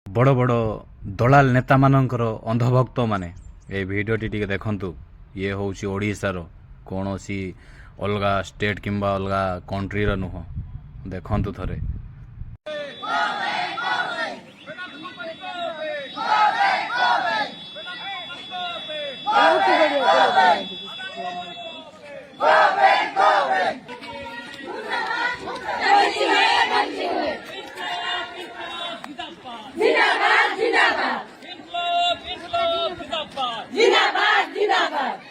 बड़ बड़ दलाल नेता मानकर अंधभक्त माने ए भिडियोटी टिके देखंतु। ये होउची ओडिशार कौनसी अलगा स्टेट किंबा अलगा कंट्री र नुह देखंतु थरे।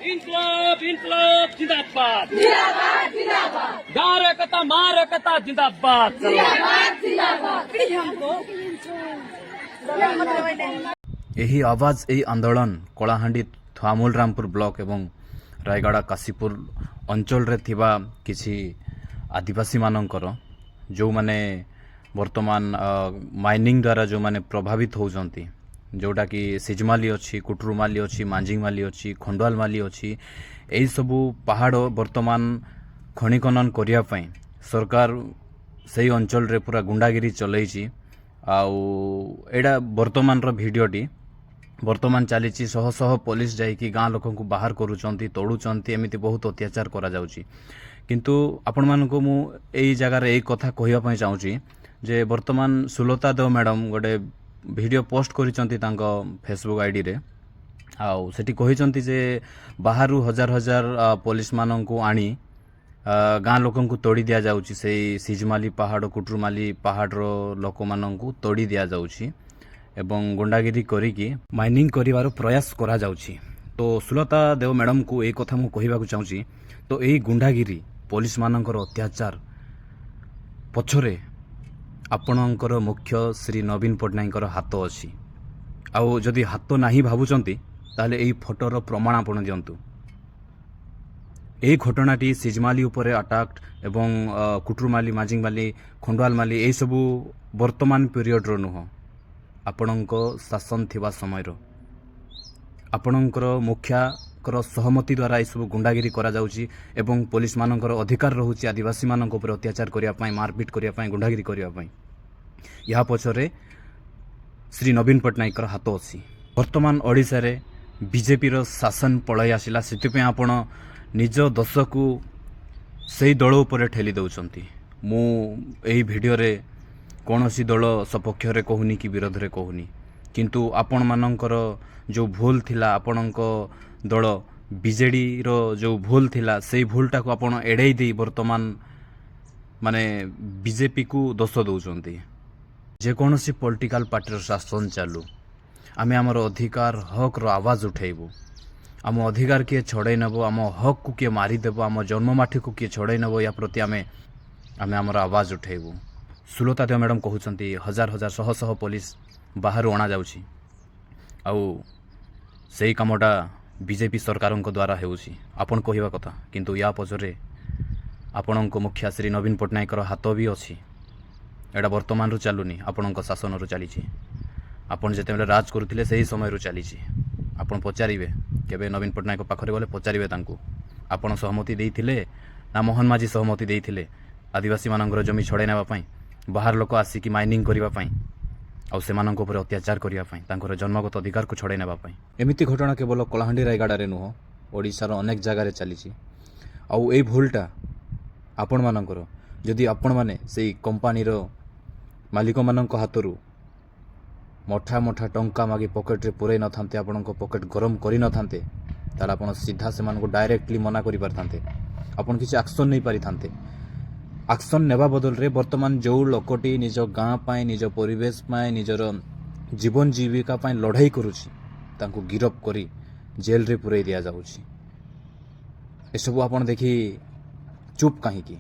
इंकलाब इंकलाब जिंदाबाद जिंदाबाद जिंदाबाद गार एकता मार एकता जिंदाबाद यही आवाज यही आंदोलन कलाहांडी थुआमूल रामपुर ब्लॉक एवं रायगड़ा काशीपुर अंचल रे थिबा किछि आदिवासी मानकर जो माने वर्तमान माइनिंग द्वारा जो माने प्रभावित होउजंती जोटा कि सिजमाली अच्छी कुटरुमाली अच्छी मांझीमाली अच्छी खंडुआलमाली अच्छी यही सबू पहाड़ वर्तमान खनि खनन करिया पई सरकार सही अंचल रे पूरा गुंडागिरी चलैछि। आउ एडा वर्तमान रो भिडियोटी वर्तमान चली शह शह पुलिस जाइकी गाँ लोक को बाहर करूचंती तोड़ुचंती एमिति बहुत अत्याचार करा जाउची। किंतु आपण मानको मु एई जगह रे एई कथा कहिया पई चाहूची जे वर्तमान सुलता देव मैडम गोटे वीडियो पोस्ट करिसंती तांको फेसबुक आईडी रे। आउ सेठी कहिसंती जे बाहरु हजार हजार पुलिस माननकु आनी गाँ लोकन को तोड़ी दिया जाउची से सिजमाली पहाड़ कुटरुमाली पहाड़ रो लोक माननकु तोड़ी दिया जाउची एवं गुंडागिरी करिकी माइनिंग करिवार प्रयास करा जाउची। तो सुलता देव मैडम को ए कथा मु कहिबाकू चाहूची। तो एई गुंडागिरी पुलिस माननकर अत्याचार पछरे आपणकर मुख्य श्री नवीन पट्टनायकर हाथ अच्छी। आउ जदि हाथ नहीं भावुंट ताले एई फोटोर प्रमाण आपण दिंतु। एई घटनाटी सिजमाली उपरे अटाक एवं कुटरुमाली मांझीमाली खंडुआलमाली एई सबू वर्तमान पीरियड रो नुह आपणको शासन थिबा समय रो आपणकर मुखिया सहमति द्वारा सब गुंडागिरी करा जाउची एवं पुलिस मानकर अधिकार रहुची आदिवासी मानक उपर अत्याचार करिया पई मारपीट करिया पई गुंडागिरी करिया पई या पछरे श्री नवीन पट्टनायकर हाथ अछि। वर्तमान ओडिसा रे बीजेपी रो शासन पळय आसिला सेति पे आपण निज दोष को सही दल उपर ठेली दउचंती। मु एही वीडियो रे कोनोसी दल सपक्ष रे कहूनी कि विरोध रे कहूनी किंतु आपण मानकर जो भूल थिला आपणको दल बीजेडी रो जो भूल थिला से भूलटा को आपण एड़ाई दे वर्तमान माने बीजेपी को दोष दउचंती। जे कोनोसी पॉलिटिकल पार्टी रो शासन चालू आमे हमर अधिकार हक रो आवाज उठेबो आम अधिकार किए छड़ाई नबो आम हक को किए मारी देबो आम जन्ममाटी को किए छड़ाई नबो या प्रति आमे हमर आवाज उठेबो। सुलता देव मैडम कहउचंती हजार हजार शह शह पुलिस बाहर अणा जाउची आउ सेही कामटा बीजेपी सरकार द्वारा हेउची आपण कहिबा कथा किंतु या पछरे आपणको मुखिया श्री नवीन पट्टनायकर हाथ भी अच्छी। एटा वर्तमान रु चलुनी आपणको शासन रु चलीची आपण जेतेबेले राज करुथिले सेही समय रु चलीची। आपण पचारिबे केबे नवीन पट्टनायक पाखरे गले पचारिबे तांको आपण सहमति देइथिले ना मोहन माझी सहमति देइथिले आदिवासी मानकर जमी छड़ाई नेबा पई बाहर लोक आसिकी माइनिंग करिबा पई आउ सेमानक उपर अत्याचार करिया पई तांकर जन्मगत अधिकार को छड़ाई नेबा पई। एमिति घटना केवल कलाहांडी रायगड़ा रे नुह ओडिशार अनेक जगह रे चलीची। आउ एई भूलटा आपण मानकर जदि आपण माने सेई कंपनी रो मालिक मानक हातरू मठा मठा टंका मागी पॉकेट रे पुरै न थांते आपणको पॉकेट गरम करि न थांते ताला आपण सीधा सेमानक डायरेक्टली मना करि पारथांते आपण किछि एक्शन नै पारि थांते। एक्शन नेबा बदल रे वर्तमान जो लोकटी निज गाँ पाए निज परिवेश पाए निजर जीवन जीविका पाए लड़ाई करुछि तांको गिरफ करी जेल रे पुरै दिया जाउछि। एसबू आपण देखि चुप काहे की